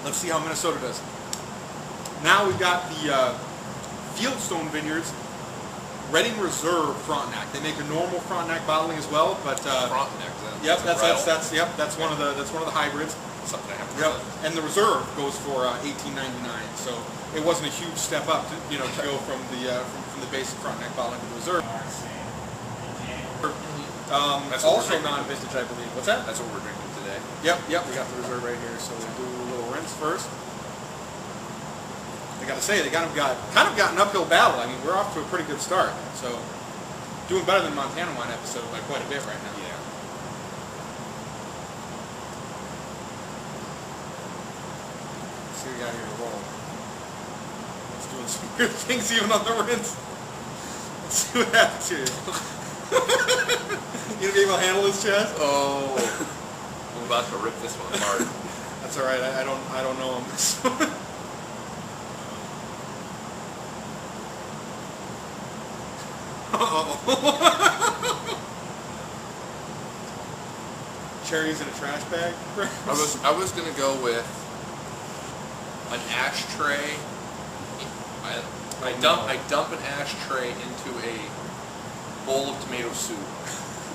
Let's see how Minnesota does. Now we've got the Fieldstone Vineyards Reding Reserve Frontenac. They make a normal Frontenac bottling as well, but Frontenac. Yep, that's one of the hybrids. Something I have to Yep, and the Reserve goes for $18.99. So it wasn't a huge step up, to go from the basic Frontenac bottling to the Reserve. Also non-vintage, I believe. What's that? That's what we're drinking today. Yep, we got the Reserve right here. So we'll do a little rinse first. I got to say, they kind of got an uphill battle. I mean, we're off to a pretty good start. So doing better than Montana Wine episode by quite a bit right now. Yeah. Let's see what we got here to roll. It's doing some weird things even on the rinse. Let's see what happens here. You gonna be able to handle this, Chaz? Oh, I'm about to rip this one apart. That's all right. I don't know him. Cherries in a trash bag. I was gonna go with an ashtray. I dump an ashtray into a bowl of tomato soup,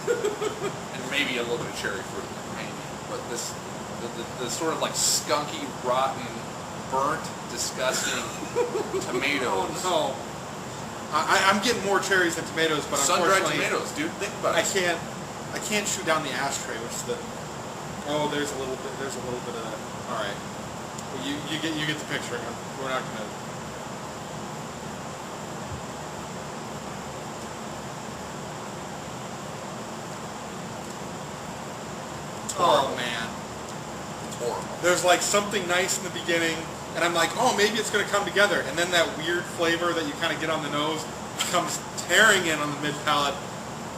and maybe a little bit of cherry fruit, maybe. But the sort of like skunky, rotten, burnt, disgusting tomatoes. Oh no. I'm getting more cherries than tomatoes, but sun-dried unfortunately, tomatoes, dude. Think about it. I can't shoot down the ashtray, which is the. Oh, there's a little bit of that. All right, well, you get the picture. We're not gonna. Oh man, it's horrible. There's like something nice in the beginning. And I'm like, oh, maybe it's going to come together. And then that weird flavor that you kind of get on the nose comes tearing in on the mid-palate,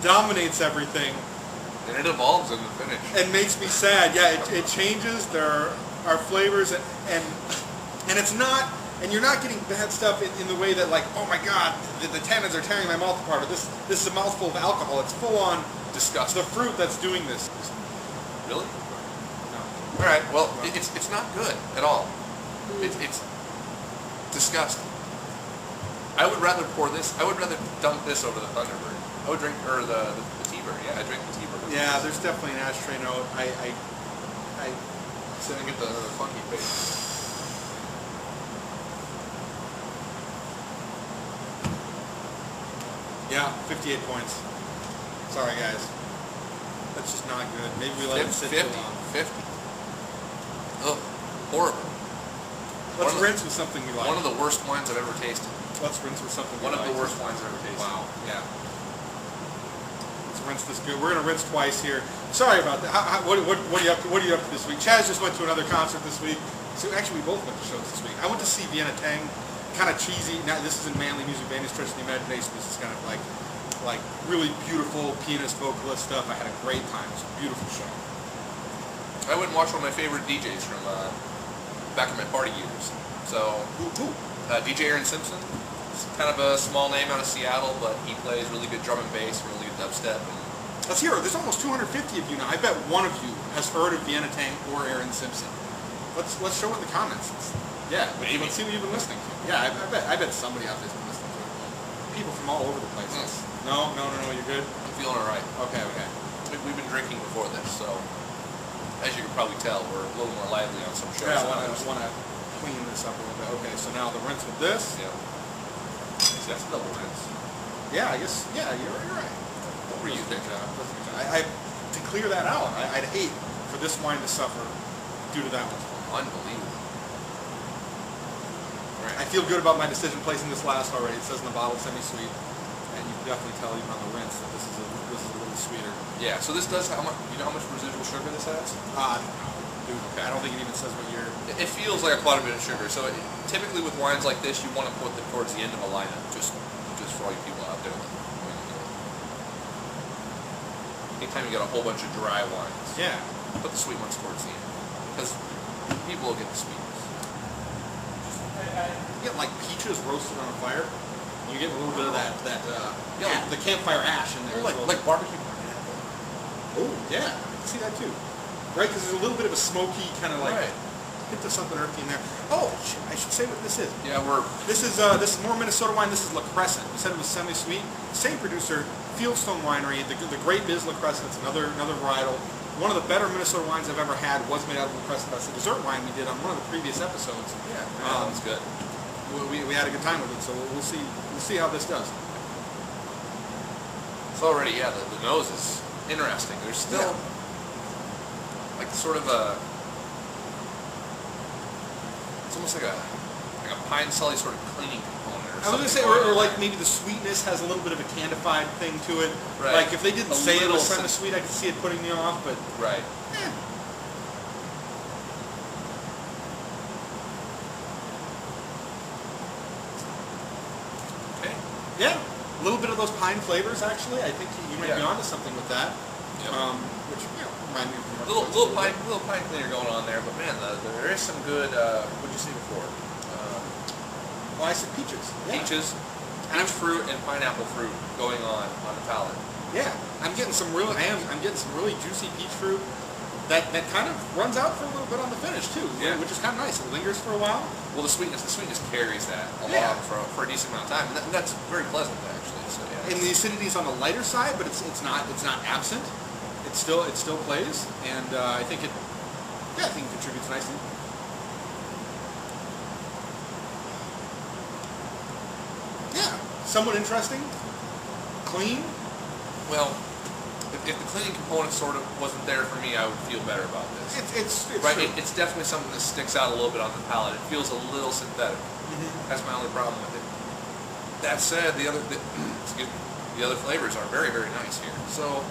dominates everything. And it evolves in the finish. And makes me sad. Yeah, it changes. There are flavors, and it's not, and you're not getting bad stuff in the way that, like, oh my God, the tannins are tearing my mouth apart. Or this is a mouthful of alcohol. It's full on disgusting. The fruit that's doing this. Really? No. All right. Well, it's not good at all. It's disgusting. I would rather dump this over the Thunderbird. I would drink, or the T-Bird. Yeah, I drink the T-Bird. Yeah, there's definitely an ashtray note. I sit and get the funky face. Yeah, 58 points. Sorry, guys. That's just not good. Maybe we let it sit too long. 50. Ugh, horrible. Let's rinse with something we like. One of the worst wines I've ever tasted. Let's rinse with something we like. like. One of the worst wines I've ever tasted. Wow, yeah. Let's rinse this good. We're going to rinse twice here. Sorry about that. What are you up to? What are you up to this week? Chaz just went to another concert this week. So actually, we both went to shows this week. I went to see Vienna Tang. Kind of cheesy. Now this is in Manly Music Band, Stretching the Imagination. This is kind of like really beautiful pianist, vocalist stuff. I had a great time. It was a beautiful show. I went and watched one of my favorite DJs from back in my party years. So, DJ Aaron Simpson. He's kind of a small name out of Seattle, but he plays really good drum and bass, really good dubstep. Let's hear it. There's almost 250 of you now. I bet one of you has heard of Vienna Tang or Aaron Simpson. Let's show it in the comments. Yeah, let's see what you've been listening to. Yeah, I bet somebody out there's been listening to it. People from all over the place. No, you're good? I'm feeling all right. Okay. We've been drinking before this, so as you can probably tell, we're a little more lively on some shows. Yeah, I want to clean this up a little bit. Okay, so now the rinse with this. Yeah. See, that's a double rinse. Yeah, I guess. Yeah, you're right. What were you thinking? To clear that out, I'd hate for this wine to suffer due to that one. Unbelievable. Right. I feel good about my decision placing this last already. It says in the bottle semi-sweet, and you can definitely tell even on the rinse that this is a little sweeter. Yeah. So this does how much? You know how much residual sugar this has? Dude, I don't think it even says what year. It feels like quite a bit of sugar. So typically with wines like this, you want to put them towards the end of a lineup, just for all you people out there. Anytime you got a whole bunch of dry wines, yeah, put the sweet ones towards the end, because people will get the sweetness. You get like peaches roasted on a fire. You get a little bit of the campfire ash in there. Like barbecue. Oh yeah, I can see that too. Right, because there's a little bit of a smoky kind of like. Right. hint of something earthy in there. Oh, I should say what this is. Yeah, This is more Minnesota wine. This is LaCrescent. We said it was semi-sweet. Same producer, Fieldstone Winery. The Great Biz LaCrescent. It's another varietal. One of the better Minnesota wines I've ever had was made out of LaCrescent. That's the dessert wine we did on one of the previous episodes. yeah, that was good. We had a good time with it, so we'll see how this does. It's already, yeah, the nose is interesting. There's still like sort of a, it's almost like a pine sully sort of cleaning component or I was something. gonna say, or like maybe the sweetness has a little bit of a candified thing to it. Right. Like if they didn't A say it little was semi-sweet, I could see it putting me off, but Right. eh. Okay. Yeah, a little bit of those pine flavors actually. I think you might be Yeah. onto something with that. Yep. Which remind me of Little pine cleaner going on there, but man, there is some good. What'd you say before? Well, I said peaches. Yeah. Peaches, peach fruit, and pineapple fruit going on the palate. Yeah, I'm getting some really juicy peach fruit that kind of runs out for a little bit on the finish too, Yeah. which is kind of nice. It lingers for a while. Well, the sweetness carries that Yeah. along for a decent amount of time, and that's very pleasant actually. So yeah. And the acidity is on the lighter side, but it's not absent. It still plays, and I think it contributes nicely. Yeah, somewhat interesting, clean. Well, if the cleaning component sort of wasn't there for me, I would feel better about this. It's Right, true. it's definitely something that sticks out a little bit on the palate. It feels a little synthetic. That's my only problem with it. That said, excuse me, the other flavors are very, very nice here. So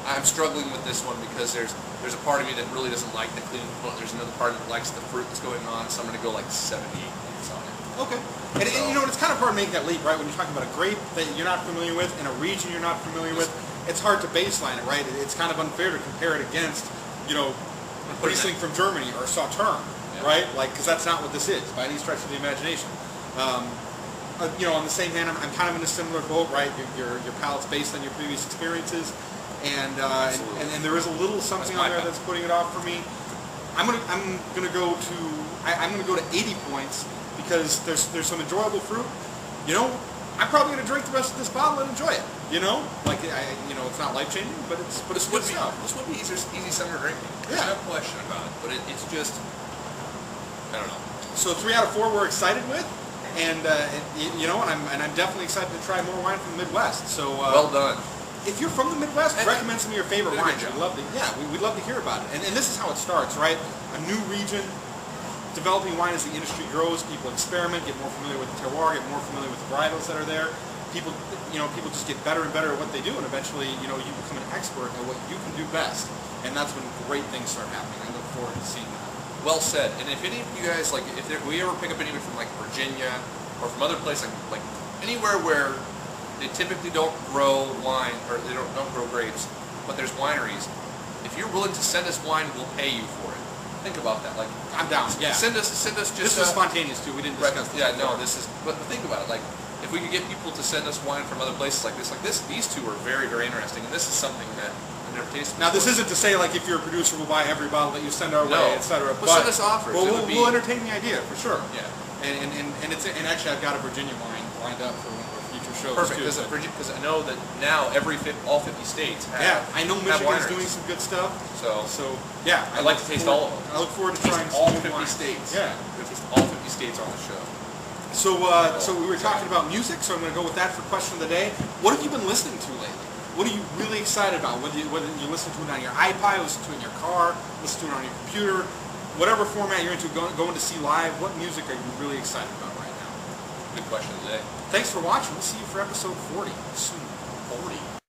I'm struggling with this one because there's a part of me that really doesn't like the cleaning component. There's another part that likes the fruit that's going on. So I'm going to go like 78 points on it. Okay. And you know, it's kind of hard to make that leap, right? When you're talking about a grape that you're not familiar with and a region you're not familiar with, it's hard to baseline it, right? It's kind of unfair to compare it against, you know, Riesling from Germany or Sauterne, right? Like, because that's not what this is by any stretch of the imagination. You know, on the same hand, I'm kind of in a similar boat, right? Your palate's based on your previous experiences, and there is a little something on there that's putting it off for me. I'm gonna go to 80 points because there's some enjoyable fruit. You know, I'm probably gonna drink the rest of this bottle and enjoy it. You know, like you know, it's not life changing, but it's good stuff. This would be easy summer drinking. There's no question about it. But it's just, I don't know. So 3 out of 4 we're excited with, and you know, and I'm definitely excited to try more wine from the Midwest. So Well done. if you're from the Midwest, recommend some of your favorite Did a wines. good We'd job. we'd love to hear about it. And this is how it starts, right? A new region, developing wine as the industry grows. People experiment, get more familiar with the terroir, get more familiar with the varietals that are there. People just get better and better at what they do, and eventually, you know, you become an expert at what you can do best. And that's when great things start happening. I look forward to seeing that. Well said. And if any of you guys, like, we ever pick up anybody from like Virginia or from other places, like anywhere where they typically don't grow wine or they don't grow grapes, but there's wineries. If you're willing to send us wine, we'll pay you for it. Think about that. Like, I'm down. Yeah. Send us just. This was spontaneous too. We didn't discuss this. Yeah, before. no, this is. But think about it. Like, if we could get people to send us wine from other places like this, these two are very, very interesting, and this is something that I've never tasted. Now, this before. isn't to say like if you're a producer, we'll buy every bottle that you send our way, etc. Well, send us offers. Well, It would we'll be- entertain the idea for sure. Yeah. And actually, I've got a Virginia wine lined up for one of our future shows. Perfect, too, because I know that now all 50 states have. yeah, I know have Michigan's wineries. doing some good stuff. So Yeah, I'd like to taste all of them. I look forward to Taste trying all some new 50 wines. states. Yeah. Taste all 50 states on the show. So we were talking about music, so I'm going to go with that for question of the day. What have you been listening to lately? What are you really excited about? Whether you listen to it on your iPod, listen to it in your car, listen to it on your computer, whatever format you're into, going to see live, what music are you really excited about right now? Good question of the day. Thanks for watching. We'll see you for episode 40 soon. 40.